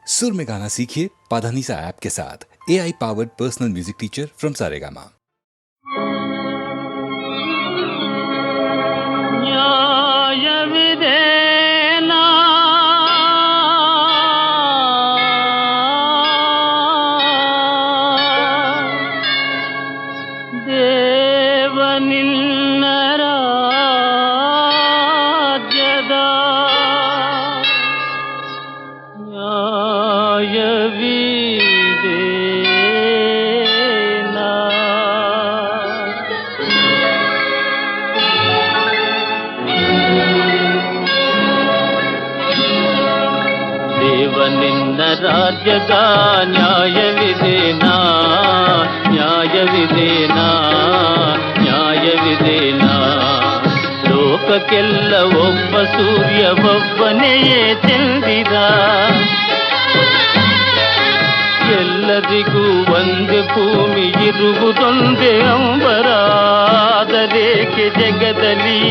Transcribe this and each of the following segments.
सुर में गाना सीखिए पाधानीसा ऐप के साथ। AI powered personal music teacher from Saregama. ರಾಜ್ಯದ ನ್ಯಾಯವಿದೇನಾ ನ್ಯಾಯವಿದೇನಾ ನ್ಯಾಯವಿದೇನಾ ಲೋಕಕ್ಕೆಲ್ಲ ಒಬ್ಬ ಸೂರ್ಯ ಒಬ್ಬನೆಯೇ ಚೆಂದಿದ ಎಲ್ಲರಿಗೂ ಒಂದು ಭೂಮಿ ಇರುವುದೊಂದೇ ಅಂಬರ ಆದರೇಕೆ ಜಗದಲ್ಲಿ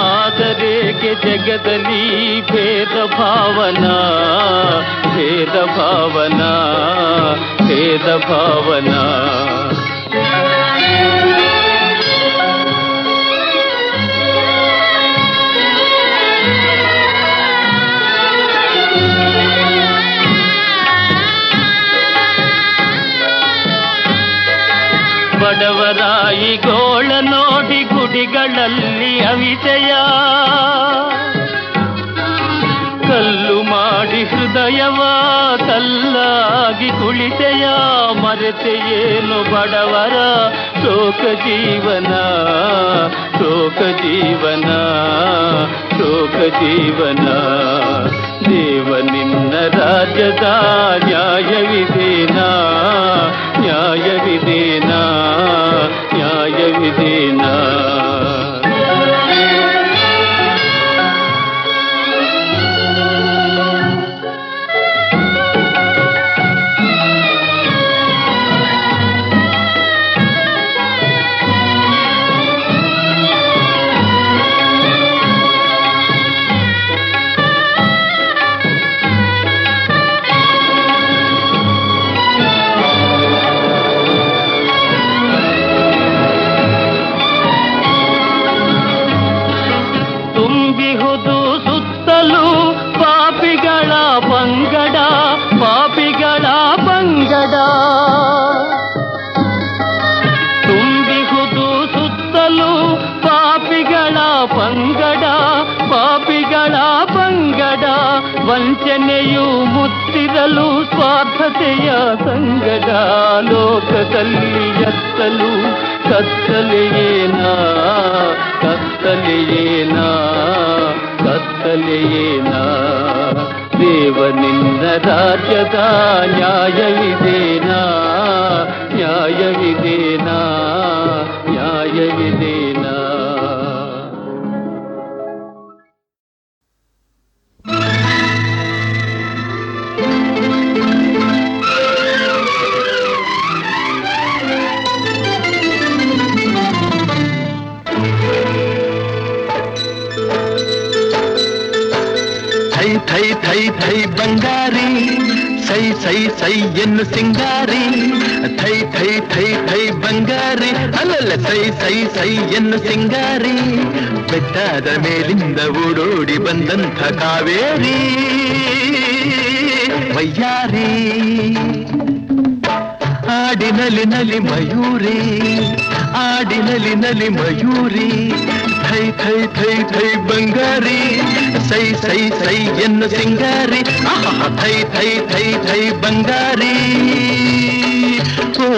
ಆದರೇಕೆ ಜಗದಲ್ಲಿ ಭೇದ ಭಾವನಾ ಭೇದ ಭಾವನಾ ಭೇದ ಭಾವನಾ ಬಡವರಾಯಿ ಗೋಳ ನೋಡಿ ಗುಡಿಗಳಲ್ಲಿ ಅವಿತೆಯ ಕಲ್ಲು ಮಾಡಿ ಹೃದಯವ ಕಲ್ಲಾಗಿ ಕುಳಿತೆಯ ಮರೆತೆಯೇನು ಬಡವರ ಶೋಕ ಜೀವನ ಶೋಕ ಜೀವನ ಶೋಕ ಜೀವನ ದೇವ ನಿನ್ನ ರಾಜ್ಯದ ನ್ಯಾಯವಿದೇನಾ ನ್ಯಾಯವಿದೇನಾ ನ್ಯಾಯವಿದೇನಾ ತುಂಬಿಹುದು ಸುತ್ತಲೂ ಪಾಪಿಗಳ ಪಂಗಡ ಪಾಪಿಗಳ ಪಂಗಡ ವಂಚನೆಯು ಮುತ್ತಿರಲು ಸ್ವಾರ್ಥತೆಯ ಸಂಗಡ ಲೋಕದಲ್ಲಿ ಎತ್ತಲು ಕತ್ತಲೆಯೇನಾ ಕತ್ತಲೆಯೇನಾ ಕತ್ತಲೆಯೇನಾ ದೇವ ನಿನ್ನ ರಾಜ್ಯದ ನ್ಯಾಯವಿದೇನಾ ನ್ಯಾಯವಿದೇನಾ ನ್ಯಾಯವಿದೇನಾ ಥೈ ಥೈ ಥೈ ಬಂಗಾರಿ ಸೈ ಸೈ ಸೈ ಎನ್ನು ಸಿಂಗಾರಿ ಥೈ ಥೈ ಥೈ ಥೈ ಬಂಗಾರಿ ಅಲ್ಲಲ್ಲ ಸೈ ಸೈ ಸೈ ಎನ್ನು ಸಿಂಗಾರಿ ಬೆಟ್ಟದ ಮೇಲಿಂದ ಓಡೋಡಿ ಬಂದಂಥ ಕಾವೇರಿ ವಯ್ಯಾರಿ ಆಡಿನಲಿ ನಲಿ ಮಯೂರಿ ಆಡಿನಲಿ ನಲಿ ಮಯೂರಿ ಥೈ ಥೈ ಥೈ ಥೈ ಬಂಗಾರಿ ಸೈ ಸೈ ಸೈ ಎನ್ನು ಸಿಂಗಾರಿ ಥೈ ಥೈ ಥೈ ಥೈ ಬಂಗಾರಿ ಓ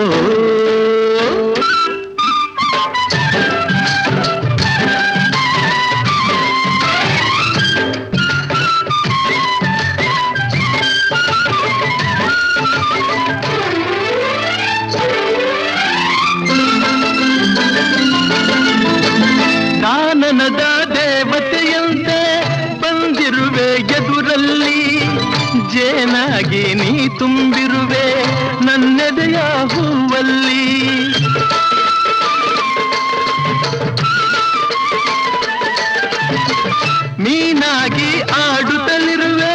ಕಾನನದ ದೇವತೆಯಂತೆ ಬಂದಿರುವೆ ಎದುರಲ್ಲಿ ಜೇನಾಗಿ ನೀ ತುಂಬಿರುವೆ ನನ್ನೆದೆಯ ಹೂವಲ್ಲಿ ಮೀನಾಗಿ ಆಡುತ್ತಲಿರುವೆ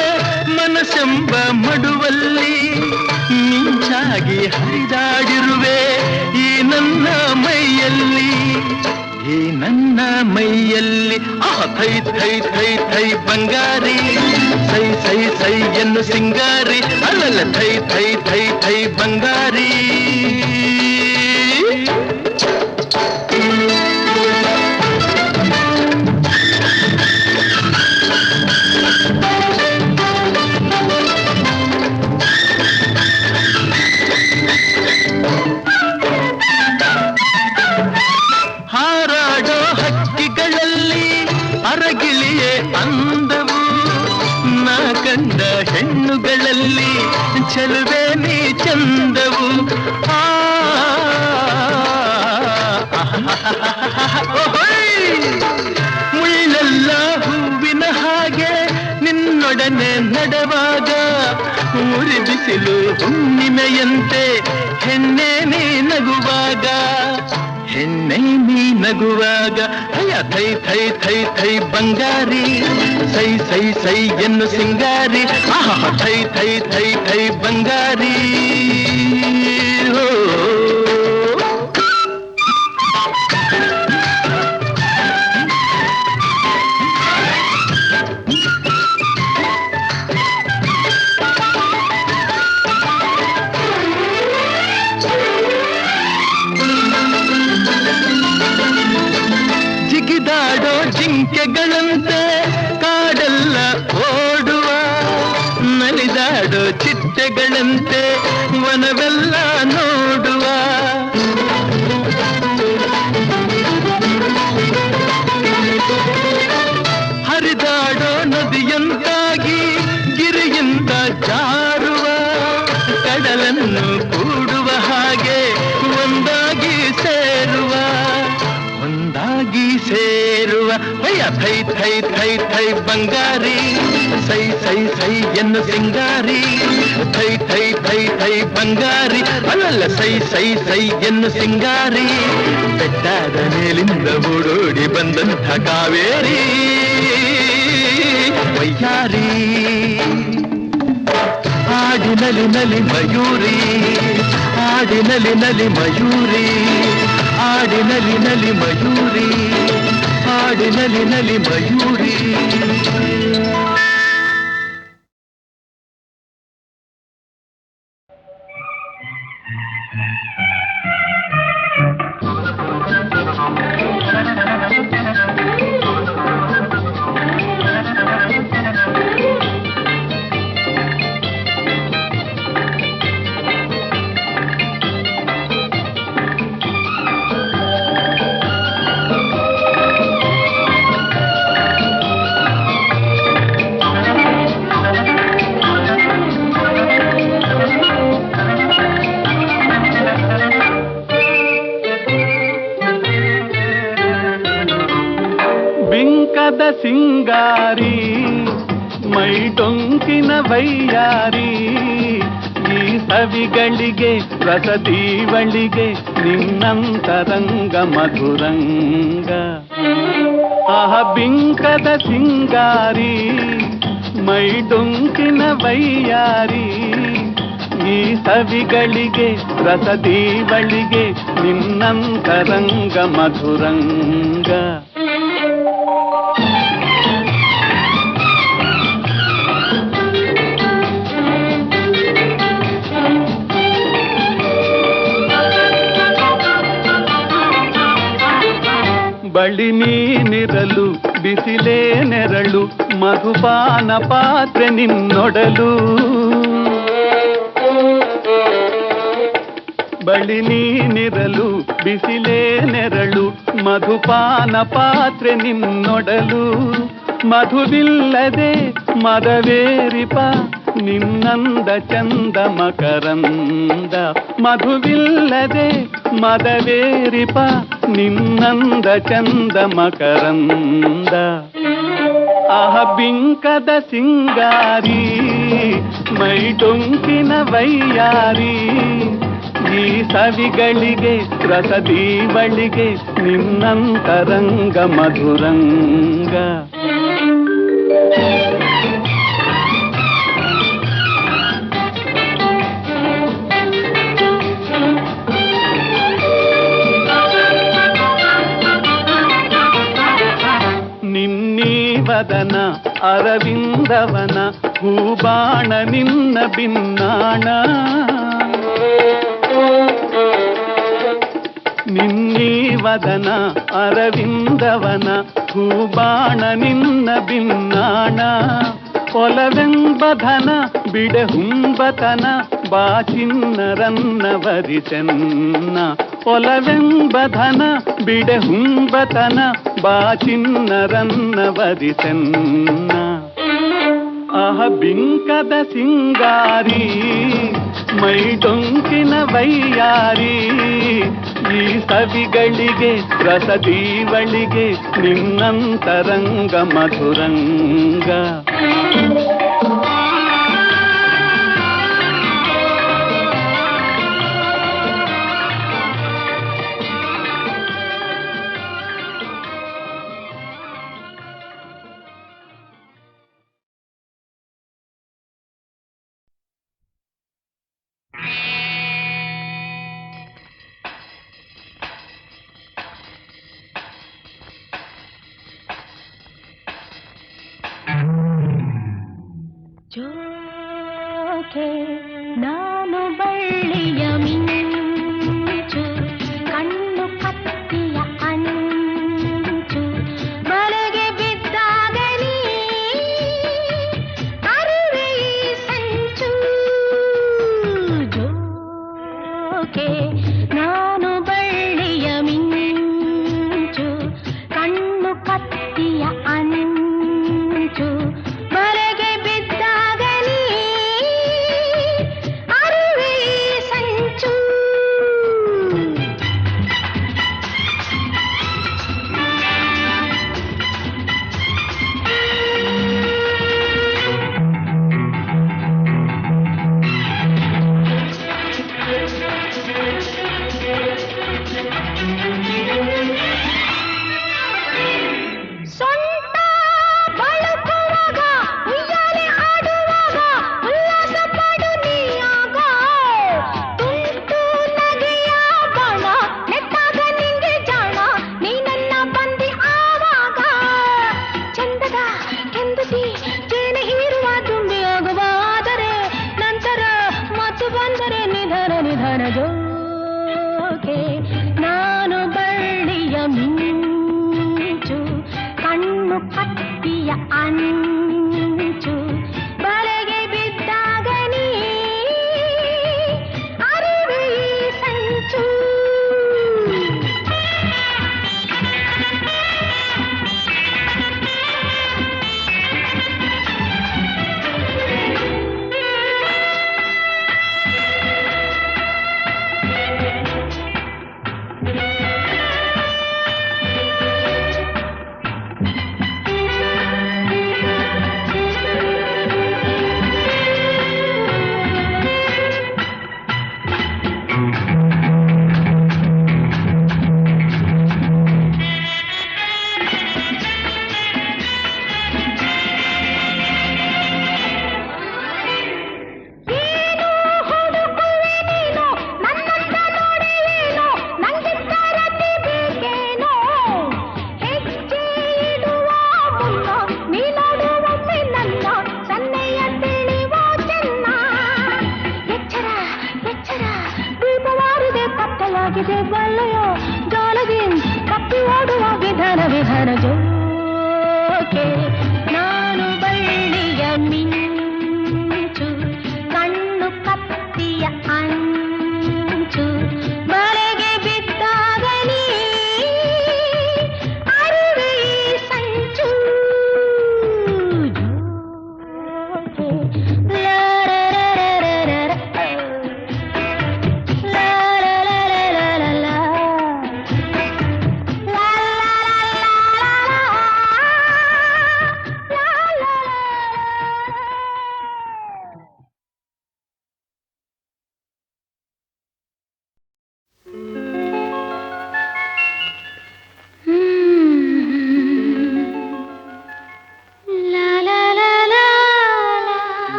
ಥೈ ಥೈ ಥೈ ಥೈ ಬಂಗಾರಿ ಸೈ ಸೈ ಸೈ ಎನ್ನು ಸಿಂಗಾರಿ ಅಲ್ಲಲ್ಲ ಥೈ ಥೈ ಥೈ ಥೈ ಬಂಗಾರಿ ಹಾರಾಡೋ ಹಕ್ಕಿಗಳಲ್ಲಿ ಅರಗಿಳಿಯೇ ಅಂದವು ನಾ ಕಂಡ ಹೆಣ್ಣುಗಳಲ್ಲಿ ಚೆಲುವೆ ನೀ ಚಂದವು ಮುಳ್ಳೆಲ್ಲ ಹೂವಿನ ಹಾಗೆ ನಿನ್ನೊಡನೆ ನಡೆವಾಗ ಉರಿ ಬಿಸಿಲು ಹುಣ್ಣಿಮೆಯಂತೆ ಹೆಣ್ಣೆ ನೀ ನಗುವಾಗ ಹೆಣ್ಣೆ ನೀ ನಗುವಾಗ ಅಯ್ಯ ಥೈ ಥೈ ಥೈ ಥೈ ಬಂಗಾರಿ ಸೈ ಸೈ ಸೈ ಎನ್ನು ಸಿಂಗಾರಿ ಆಹಾ ಥೈ ಥೈ ಥೈ ಥೈ ಬಂಗಾರಿ ಜಿಗಿದಾಡೋ ಜಿಂಕೆಗಳಂತೆ ಕಾಡೆಲ್ಲ ಓಡುವ ನಲಿದಾಡೋ ಚಿಟ್ಟೆಗಳಂತೆ ವನವೆಲ್ಲ ನೋಡುವ ಹರಿದಾಡೋ ನದಿಯಂತಾಗಿ ಗಿರಿಯಿಂದ ಜಾರುವ ಕಡಲನ್ನು ಕೂಡುವ ಹಾಗೆ ಒಂದಾಗಿ ಸೇರುವ ಅಯ್ಯ ಥೈ ಥೈ ಥೈ ಥೈ ಬಂಗಾರಿ ಸೈ ಸೈ ಸೈ ಎನ್ನು ಸಿಂಗಾರಿ ಥೈ ಥೈ ಥೈ ಥೈ ಬಂಗಾರಿ ಅಲ್ಲಲ್ಲ ಸೈ ಸೈ ಸೈ ಎನ್ನು ಸಿಂಗಾರಿ ಬೆಟ್ಟದ ಮೇಲಿಂದ ಓಡೋಡಿ ಬಂದಂಥ ಕಾವೇರಿ ವಯ್ಯಾರಿ ಆಡಿನಲಿ ನಲಿ ಮಯೂರಿ ಆಡಿನಲಿ ನಲಿ ಮಯೂರಿ ಆಡಿನಲಿ ನಲಿ ಮಯೂರಿ ಆಡಿನಲಿ ನಲಿ ಮಯೂರಿ ಸಿಂಗಾರಿ ಮೈ ಡೊಂಕಿನ ವೈಯಾರಿ ಈ ಸವಿಗಳಿಗೆ ರಸದೀವಳಿಗೆ ನಿನ್ನಂತರಂಗ ಮಧುರಂಗ ಆಹ ಬಿಂಕದ ಸಿಂಗಾರಿ ಮೈ ಡೊಂಕಿನ ವೈಯಾರಿ ಈ ಸವಿಗಳಿಗೆ ರಸದೀವಳಿಗೆ ನಿನ್ನಂತರಂಗ ಮಧುರಂಗ ಬಳಿ ನೀನಿರಲು ಬಿಸಿಲೇ ನೆರಳು ಮಧುಪಾನ ಪಾತ್ರೆ ನಿನ್ನೊಡಲು ಬಳಿ ನೀನಿರಲು ಬಿಸಿಲೇ ನೆರಳು ಮಧುಪಾನ ಪಾತ್ರೆ ನಿನ್ನೊಡಲು ಮಧುವಿಲ್ಲದೆ ಮದವೇರಿಪ ನಿನ್ನಂದ ಚಂದ ಮಕರಂದ ಮಧುವಿಲ್ಲದೆ ಮದವೇರಿಪ ನಿನ್ನಂದ ಚಂದ ಮಕರಂದ ಆಹ ಬಿಂಕದ ಸಿಂಗಾರಿ ಮೈ ಡೊಂಕಿನ ವೈಯಾರಿ ಈ ಸವಿಗಳಿಗೆ ರಸದೀವಳಿಗೆ ನಿನ್ನಂತರಂಗ ಮಧುರಂಗ ನಿನ್ನೀ ವದನ ಅರವಿಂದವನ ಹೂಬಾಣ ನಿನ್ನ ಬಿನ್ನಾಣ ನಿನ್ನೀ ವದನ ಅರವಿಂದವನ ಹೂಬಾಣ ನಿನ್ನ ಬಿನ್ನಾಣ ಒಲವೆಂಬಧನ ಬಿಡೆ ಹುಂಬತನ ಬಾಚಿನ್ನರನ್ನ ವರಿಸೆನ್ನ ಒಲವೆಂಬಧನ ಬಿಡೆ ಹುಂಬತನ ಬಾಚಿನ್ನರನ್ನ ವರಿಸೆನ್ನ ಆಹ ಬಿಂಕದ ಸಿಂಗಾರಿ ಮೈ ಡೊಂಕಿನ ವೈಯಾರಿ ಈ ಸವಿಗಳಿಗೆ ರಸದೀವಳಿಗೆ ನಿನ್ನಂತರಂಗ ಮಧುರಂಗ ಜೋಕೆ ನಾನು ಬಳ್ಳಿಯ ಮಿಂಚು ಕಣ್ಣು ಕತ್ತಿಯ ಅಂಚು ಬಲೆಗೆ ಬಿದ್ದಾಗಲಿ ಅರಿವೆ ಈ ಸಂಚು ಜೋಕೆ ನಾನು ಬಳ್ಳಿಯ ಮಿಂಚು ಕಣ್ಣು ಕತ್ತಿಯ ಅಂಚು ಬಲೆಗೆ ಬಿದ್ದಾಗಲಿ ಅರಿವೆ ಸಂಚು ಸೊಂಟ ಬಳುಕುವಾಗ ಉಯ್ಯಾಲೆ ಆಡುವಾಗ ಉಲ್ಲಾಸ ಪಡು ನೀಯಾಗ ತುಂಟು ನಗೆಯ ಬಾಣ ನೆಟ್ಟಾಗ ನಿಂಗೆ ಜಾಣ ನೀ ನನ್ನ ಬಂದಿ ಆವಾಗ ಚಂದದ ಕೆಂದುತಿ ಜೇನೆ ಹೀರುವ ತುಂಬಿ ಆಗುವಾದರೆ ನಂತರ ಮತ್ತು ಬಂದರೆ ನಿಧನ ನಿಧನ ಜೋಕೆ ನಾನು ಬಳ್ಳಿಯ ಮಿಂಚು ಕಣ್ಣು ಕತ್ತಿಯ ಅಂಚು ಬಲೆಗೆ ಬಿದ್ದಾಗಲಿ ಅರಿವೆ ಈ ಸಂಚು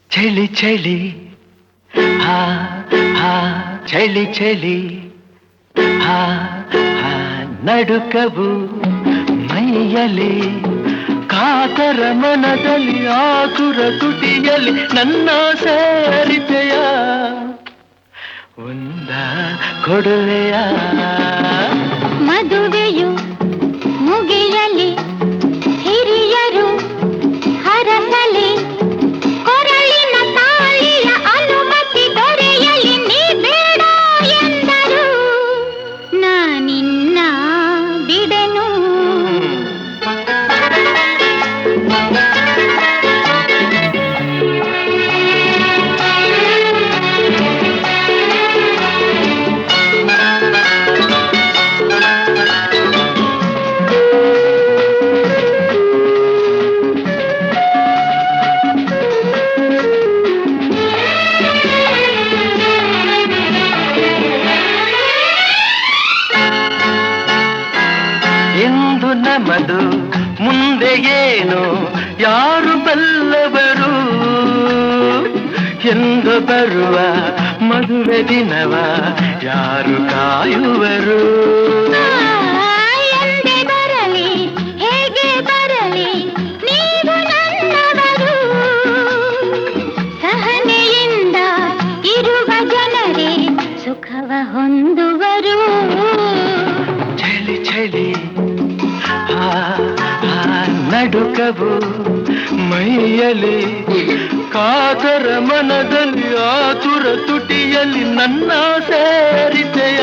ಚಳಿ ಚಳಿ ಹಾ ಹಾ ಚಳಿ ಚಳಿ ಹಾ ಹಾ ನಡುಕವು ಮೈಯಲಿ ಕಾತರ ಮನದಲ್ಲಿ ಆತುರ ತುಟಿಯಲ್ಲಿ ನನ್ನ ಸೇರಿತೆಯ ಒಂದ ಕೊಡುವೆಯ ಮದುವೆಯು ಮುಗಿಯಲಿ ಹಿರಿಯರು ಹರಸಲಿ ಕೊರಳಿನ ತಾಳಿಯ ಅನುಮತಿ ದೊರೆಯಲಿ ನೀ ಬೇಡ ಎಂದರು ನಾನಿನ್ನ ಬಿಡೆನು ಎಂದು ನಮ್ಮದು ಮುಂದೆ ಏನು ಯಾರು ಬಲ್ಲವರು ಎಂದು ಬರುವ ಮದುವೆ ದಿನವ ಯಾರು ಕಾಯುವರು ಎಂದೇ ಬರಲಿ ಹೇಗೆ ಬರಲಿ ನೀವು ನನ್ನವರು ಸಹನೆಯಿಂದ ಇರುವ ಜನರೇ ಸುಖವ ಹೊಂದುವರು ಚಳಿ ಚಳಿ ಆ ನಡುಕವು ಮೈಯಲಿ ಕಾತರ ಮನದಲ್ಲಿ ಆತುರ ತುಟಿಯಲ್ಲಿ ನನ್ನ ಸೇರಿತೆಯ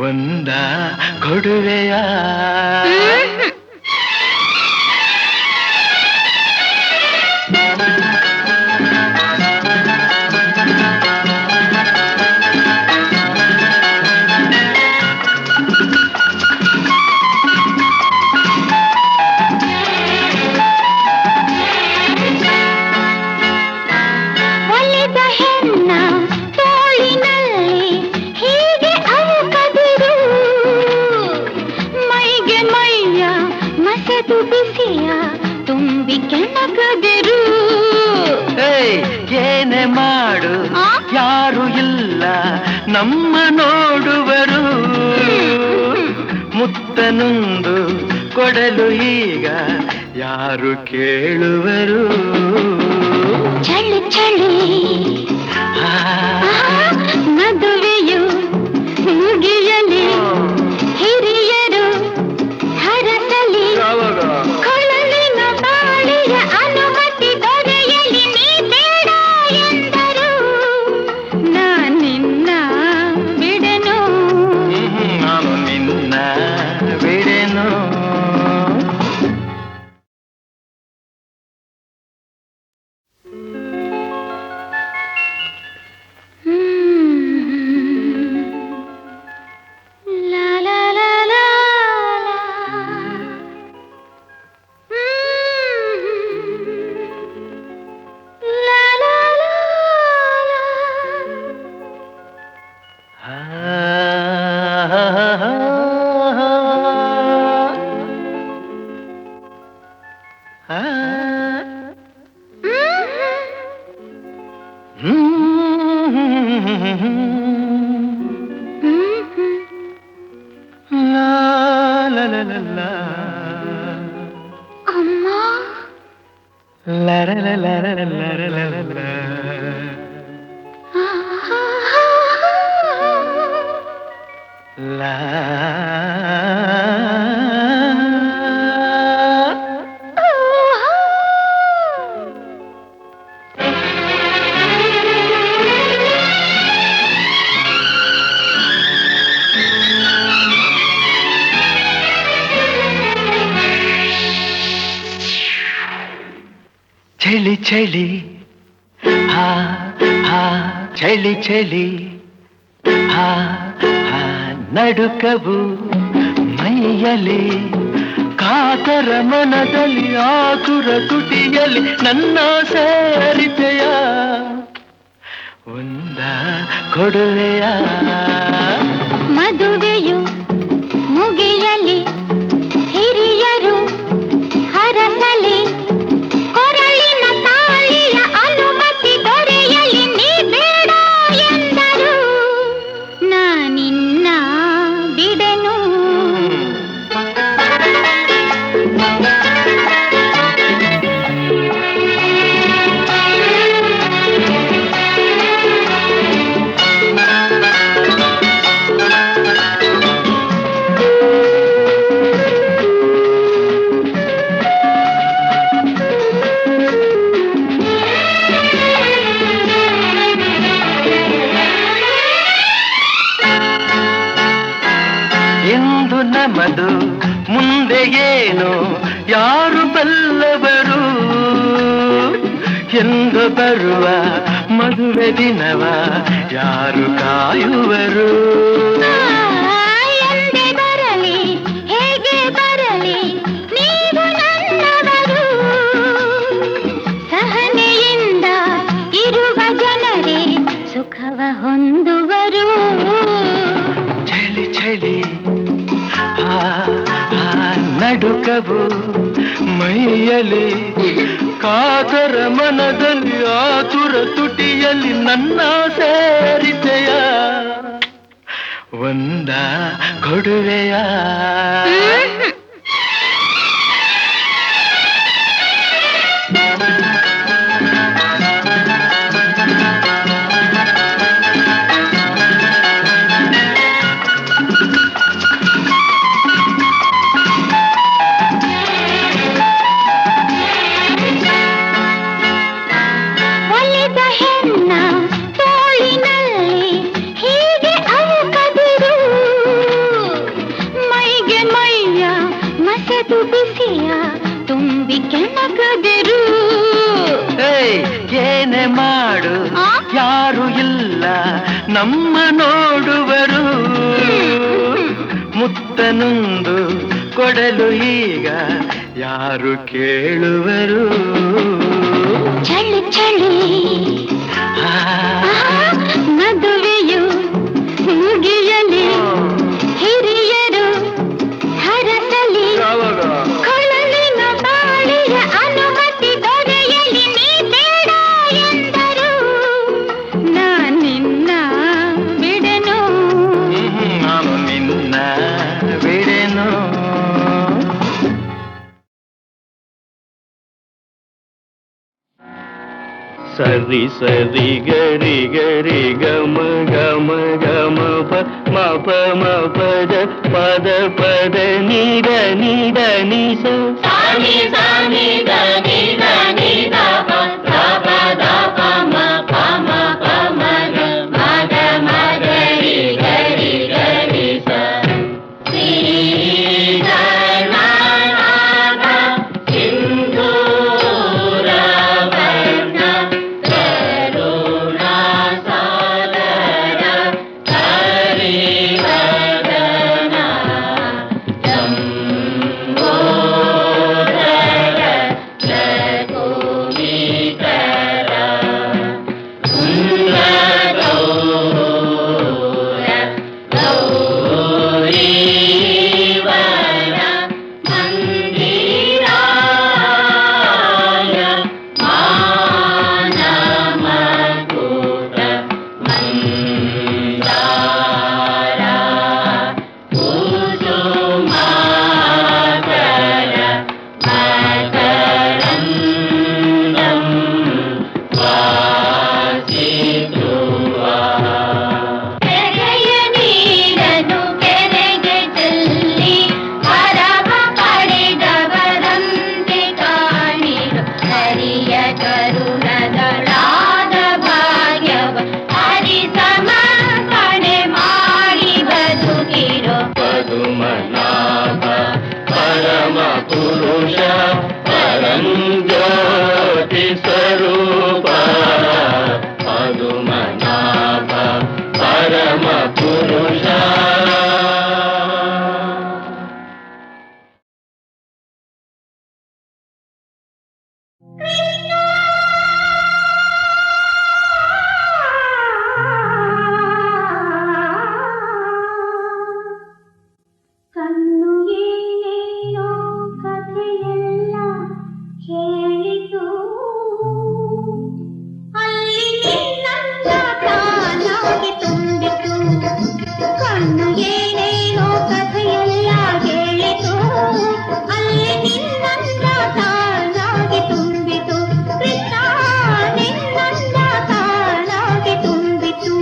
ಒಂದ ಕೊಡುವೆಯ ಒಲಿದ ಹೆಣ್ಣ ತೋಳಿನಲ್ಲಿ ಹೀಗೆ ಅವುಕದಿರು ಮೈಗೆ ಮೈಯ ಮಸೆದು ಬಿಸಿಯ ತುಂಬಿ ಕೆಣಕದಿರು ಏನೇ ಮಾಡು ಆ? ಯಾರು ಇಲ್ಲ ನಮ್ಮ ನೋಡುವರು ಮುತ್ತನೊಂದು ಕೊಡಲು ಈಗ ಯಾರು ಕೇಳುವರು ಚಳಿ ಚಳಿ ಆ, ಮದುವೆಯು ಮುಗಿಯಲಿ ಹಿರಿಯರು ಹರಸಲಿ ಕೊಳಲಿನ ಬಾಳಿಯ ಅನುಮತಿ ದೊರೆಯಲಿ ನೀ ಬೇಡ ಎಂದರು ನಾನಿನ್ನ ಬಿಡೆನು ನಾನು ನಿನ್ನ ಬಿಡೆನು ಲಾ ಲಾ ಲಾ ಲಾ ಲಾ. ಲಾ ಲಾ ಲಾ ಲಾ. ಅಮ್ಮ ಚಳಿ ಚಳಿ ಹಾ ಹಾ ಚಳಿ ಚಳಿ ಹಾ ಹಾ ನಡುಕವು ಮೈಯಲಿ ಕಾತರ ಮನದಲ್ಲಿ ಆತುರ ತುಟಿಯಲ್ಲಿ ನನ್ನ ಸೇರಿತೆಯ ಒಂದ ಕೊಡುವೆಯ ಮದುವೆಯು ಮುಗಿಯಲಿ ಹಿರಿಯರು ಹರಸಲಿ ಕೊರಳಿನ ತಾಳಿಯ ಅನುಮತಿ ದೊರೆಯಲಿ ನೀ ಬೇಡ ಎಂದರು ನಾನಿನ್ನ ಬಿಡೆನು ಎಂದು ನಮ್ಮದು ಮುಂದೆ ಏನು ಯಾರು ಬಲ್ಲವರು ಎಂದು ಬರುವ ಮದುವೆ ದಿನವ ಯಾರು ಕಾಯುವರು ಎಂದೇ ಬರಲಿ ಹೇಗೆ ಬರಲಿ ನೀವು ನನ್ನವರು ಸಹನೆಯಿಂದ ಇರುವ ಜನರೇ ಸುಖವ ಹೊಂದುವರು ಚಳಿ ಚಳಿ ಆ ನಡುಕವು ಮೈಯಲಿ ಕಾತರ ಮನದಲ್ಲಿ ಆತುರ ತುಟಿಯಲ್ಲಿ ನನ್ನ ಸೇರಿತೆಯ ಒಂದ ಕೊಡುವೆಯ ಒಲಿದ ಹೆಣ್ಣ ತೋಳಿನಲ್ಲಿ ಹೀಗೆ ಅವುಕದಿರು ಮೈಗೆ ಮೈಯ ಮಸೆದು ಬಿಸಿಯ ತುಂಬಿ ಕೆಣಕದಿರು ಏನೇ ಮಾಡು ಯಾರು ಇಲ್ಲ ನಮ್ಮ ನೋಡುವರು ಮುತ್ತನೊಂದು ಕೊಡಲು ಈಗ ಯಾರು ಕೇಳುವರು ಚಳಿ ಚಳಿ ಆ, ಮದುವೆಯು ಮುಗಿಯಲಿ ಹಿರಿಯರು ಹರಸಲಿ ಕೊಳಲಿನ ಬಾಳಿಯ ಅನುಮತಿ ದೊರೆಯಲಿ ನೀ ಬೇಡ ಎಂದರು ನಾನಿನ್ನ ಬಿಡೆನು ನಾನು ನಿನ್ನ ಬಿಡೆನು ಸರಿ ಸರಿ ಗರಿ ಗರಿ ಗಮ ಗಮ ಗಮ ಪ ಮ ಪ ಮ ಪದ ಪದ ಪದ ನಿದ ನಿದ ನಿ ಸ ಸಾನಿ ಸಾನಿ ದ ನಿ ದ ನಿ ದ ಪ ದ ಪ ದ ಪ ಮ ಪ ಮ ಪ ಮ ಗ ಮ ಗ ಮ ಗರಿ ಗರಿ ಗರಿ ಸ ಶ್ರೀ ಗಣನಾಥ ಸಿಂಧೂರ ವರ್ಣ ಕರುಣಾ ಸಾಗರ ಹರಿವದನ ಶಂಭೋಧರ ರಘುವೀಕರ ಸುಂದರಗೌರ ಗೌರೀವರ ಮಂದಿರಾಯ ಮಾನಮಕುಟ ಮಂದಾರ ಕುಸುಮಾಕರ ಮಕರಂದಂ ವಾಸಿಧ್ರುವ ಕೆರೆಯ ನೀರನ್ನು ಕೆರೆಗೆ ಚೆಲ್ಲಿ ಹರವ ಪಡೆದವರಂತೆ ಕಾಣಿರು ಹರಿಯ ಕರುಣದಳಾದ ಭಾಗ್ಯವ ಹರಿಸಮರ್ಪಣೆ ಮಾಡಿ ಬದುಕಿರೋ ಪದುಮನಾಭ ಪರಮ ಪುರುಷ ಪರಂ ಜ್ಯೋತಿ ಸ್ವರೂಪ ಪದುಮನಾಭ ಪರಮ ಪುರುಷ. ಕಣ್ಣು ಏನೇನೋ ಕಥೆಯೆಲ್ಲ ಹೇಳಿತು, ಅಲ್ಲಿ ನಿನ್ನಂದ ತಾನಾಗಿ ತುಂಬಿತು. ಕಣ್ಣು ಏನೇನೋ ಕಥೆಯೆಲ್ಲ ಹೇಳಿತು, ಅಲ್ಲಿ ನಿನ್ನಂದ ತಾನಾಗಿ ತುಂಬಿತು. ಕೃಷ್ಣ ನಿನ್ನಂದ ತಾನಾಗಿ ತುಂಬಿತು.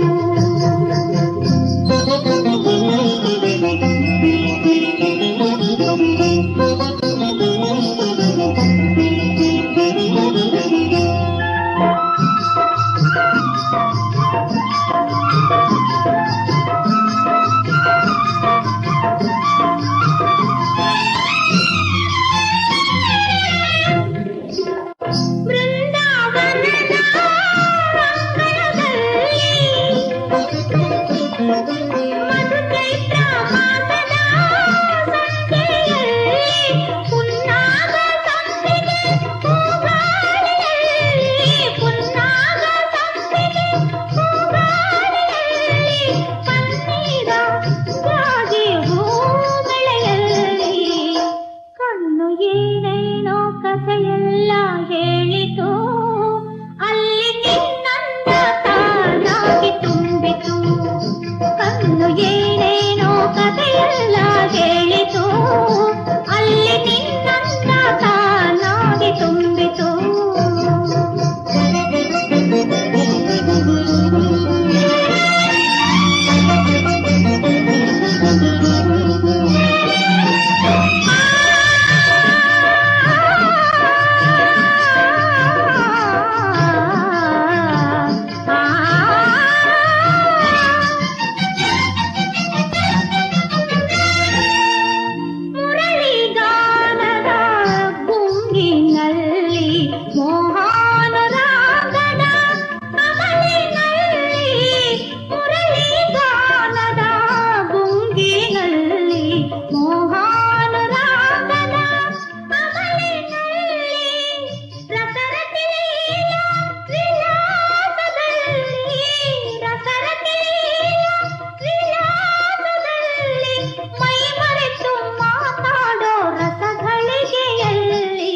ಬೃಂದಾವನದ ಅಂಗಳದಲ್ಲಿ ಮಧುಚೈತ್ರ ಮಾಸದ ಸಂಜೆಯಲ್ಲಿ ಪುನ್ನಾಗ ಸಂಪಿಗೆ ಹೂಗಾಳಿಯಲ್ಲಿ, ಪುನ್ನಾಗ ಸಂಪಿಗೆ ಹೂಗಾಳಿಯಲ್ಲಿ, ಪನ್ನೀರ ಜಾಜಿ ಹೂಗಳೆಯಲ್ಲಿ. ಕಣ್ಣು ಏನೇನೋ ಕಥೆಯೆಲ್ಲ ಹೇಳಿತು, ಅಲ್ಲಿ ನಿನ್ನಂದ ತಾನಾಗಿ ತುಂಬಿತು. ಕಣ್ಣು ಏನೇನೋ ಕಥೆಯೆಲ್ಲ ಹೇಳಿತು, ಅಲ್ಲಿ ನಿನ್ನಂದ ತಾನಾಗಿ ತುಂಬಿತು. ಮುರಳಿಗಾನದ ಗುಂಗಿನಲ್ಲಿ, ಮೋಹನರಾಗದ ಅಮಲಿನಲ್ಲಿ, ಮುರಳಿಗಾನದ ಗುಂಗಿನಲ್ಲಿ, ಮೋಹನರಾಗದ ಅಮಲಿನಲ್ಲಿ, ರಸರತಿಲೀಲ ವಿಲಾಸದಲ್ಲಿ, ರಸರತಿಲೀಲ ವಿಲಾಸದಲ್ಲಿ, ಮೈ ಮರೆತು ಮಾತಾಡೋ ರಸಗಳಿಗೆಯಲ್ಲಿ.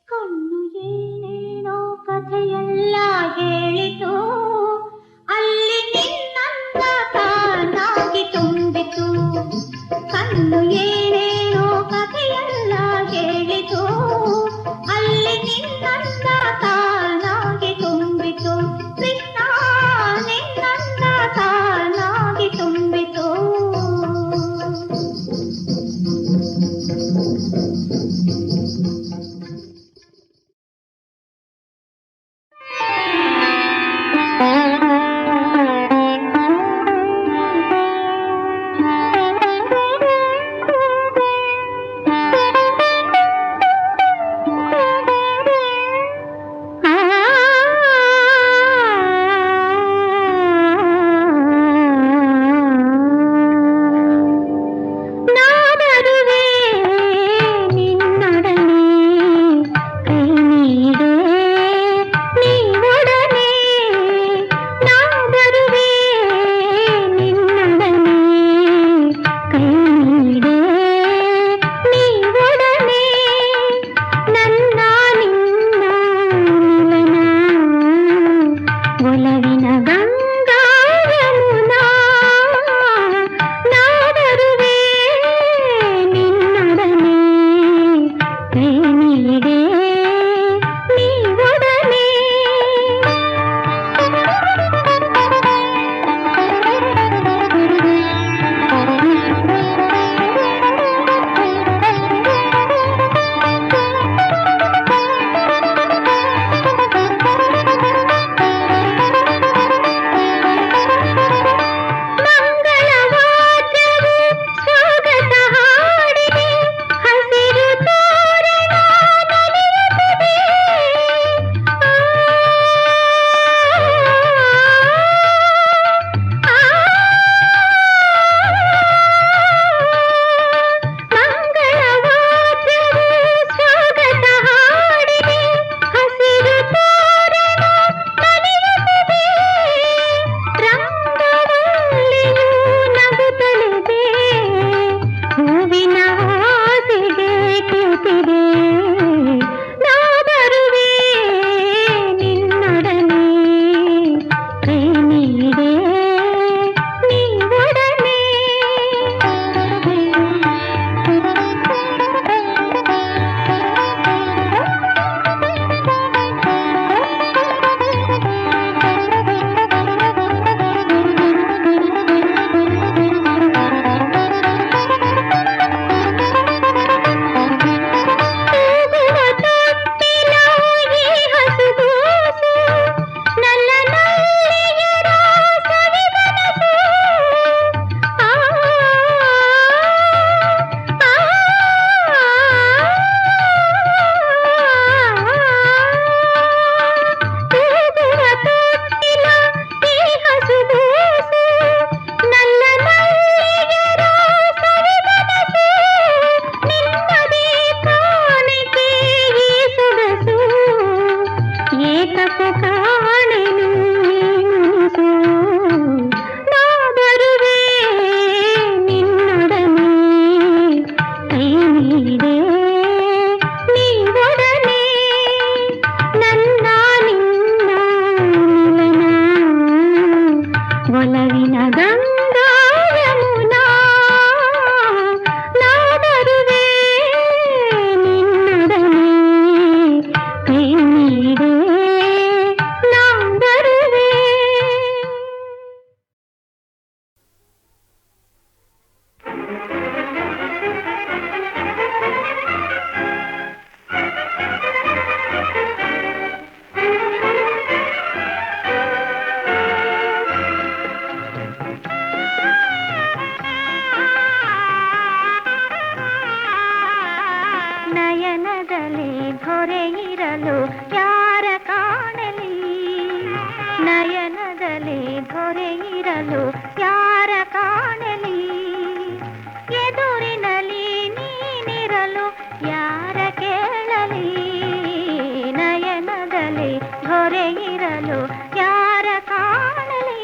ಕಣ್ಣು ಏನೇನೋ ಕಥೆಯೆಲ್ಲ ಹೇಳಿತು, ಅಲ್ಲಿ ನಿನ್ನಂದ ತಾನಾಗಿ ತುಂಬಿತು. ಕಣ್ಣು ಏನೇನೋ ಕಥೆಯೆಲ್ಲ ಹೇಳಿತು, ಅಲ್ಲಿ ನಿನ್ನಂದ ತಾನಾಗಿ ತುಂಬಿತು. ಕೃಷ್ಣ ನಿನ್ನಂದ ತಾನಾಗಿ ತುಂಬಿತು. ನಾ ಬರುವೆ ನಿನ್ನೊಡನೆ ಕಾಣುತ್ತಿದೆ ನಾ ಬರುವೆ ನಿನ್ನೊಡನೆ ಕೈ ನೀಡೆ ನೀವೊಡನೆ ನಯನದಲ್ಲಿ ಧೊರೆಯಿರಲು ಯಾರ ಕಾಣಲಿ ನಯನದಲ್ಲಿ ಧೊರೆಯಿರಲು ಯಾರ ಕಾಣಲಿ ಎದುರಿನಲ್ಲಿ ನೀನಿರಲು ಯಾರ ಕೇಳಲಿ ನಯನದಲ್ಲಿ ಧೊರೆಯಿರಲು ಯಾರ ಕಾಣಲಿ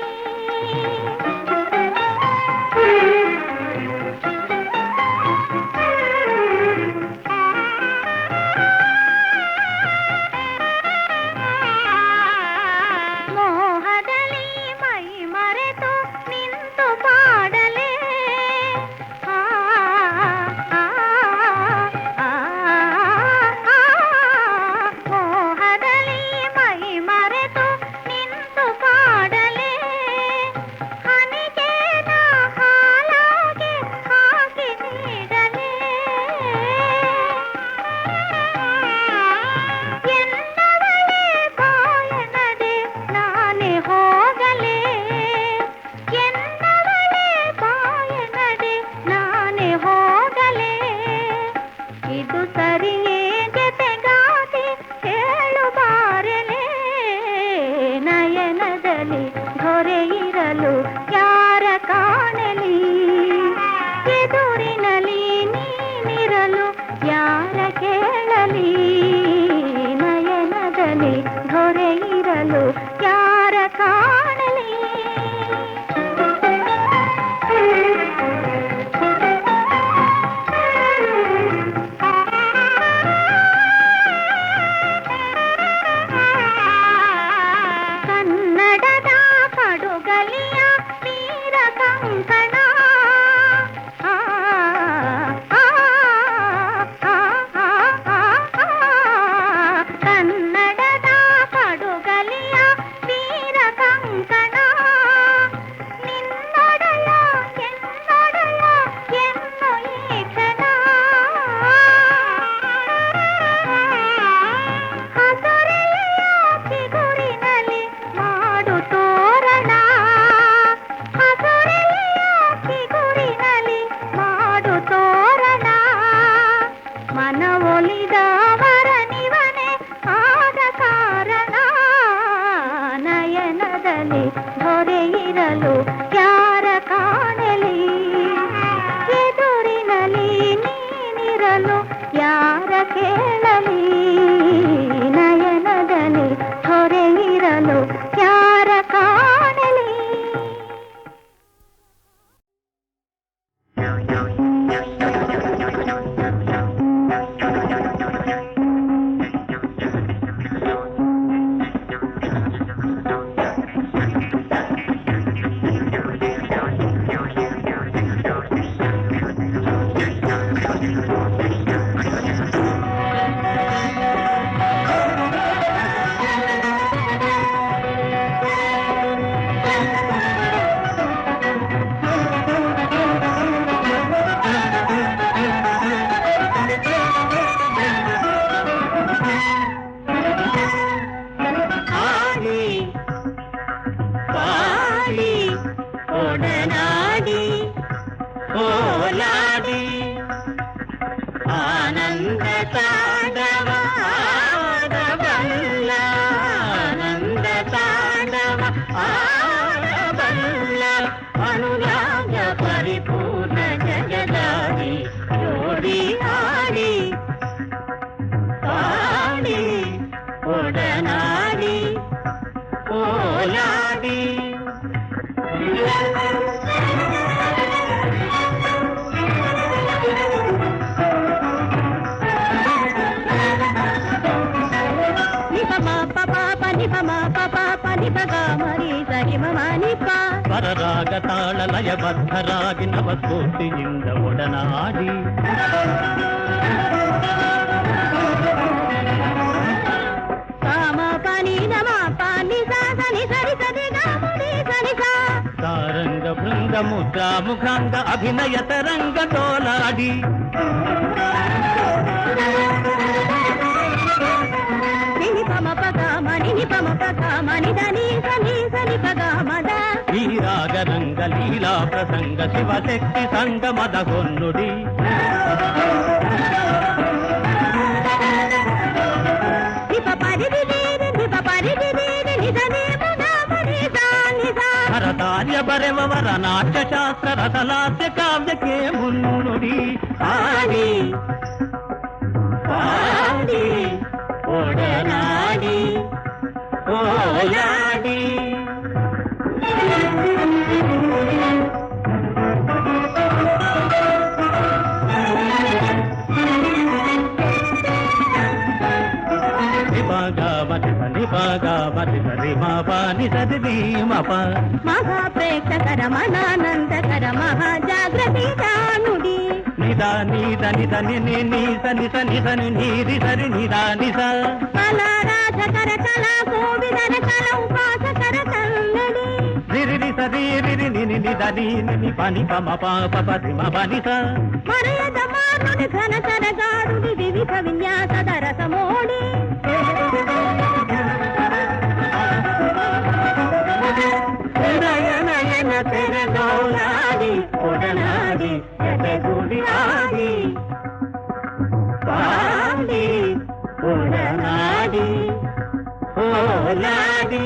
ఆనంద తాండవ ఆడవల్ల ఆనంద తాండవ ఆడవల్ల అనురాగ పరిపూర్ణ జగదాది జోడి ఆడి పాడి ఒడనాడి ఓలాడి ಸ್ವರರಾಗ ತಾಳ ಲಯಬದ್ಧರಾಗಿ ನವಸ್ಫೂರ್ತಿಯಿಂದ ಒಡನಾಡಿ ಸಾರಂಗ ಬೃಂದ ಮುದ್ರಾ ಮುಖಾಂಗ ಅಭಿನಯ ತರಂಗ ತೋಲಾಡಿ ಈ ರಾಗ ರಂಗ ಲೀಲಾ ಪ್ರಸಂಗ ಶಿವಶಕ್ತಿ ಸಂಗಮದ ಹೊನ್ನುಡಿ ಹರತಾರ್ಯ ಬರೆವವರ ನಾಟ್ಯಶಾಸ್ತ್ರ ರಥಲಾಸ್ಯ ಕಾವ್ಯಕ್ಕೆ ಮುನ್ನುಡಿ ಆಡಿ ಪಾಡಿ ಒಡನಾಡಿ ಓಲಾಡಿ మహా ప్రేక్షకర మనానందకర మహాజాగ్రతి నుడి నిద నిద నిద ని నిద నిద నిద నీరి సరి నిద నిద కళారాధకర కళా కోవిదర కళ ఉపాసకర కన్నడి రిరి సరి రిరి ని నిద ని పని పమ ప పది మ బని స మరయద మానుడి ఘన సరగారుడి వివిధ విన్యాసద రసమోడి నయన తెరదోలాడి ఒడనాడి ఎదగుడి ఆడి పాడి ఒడనాడి ఓలాడి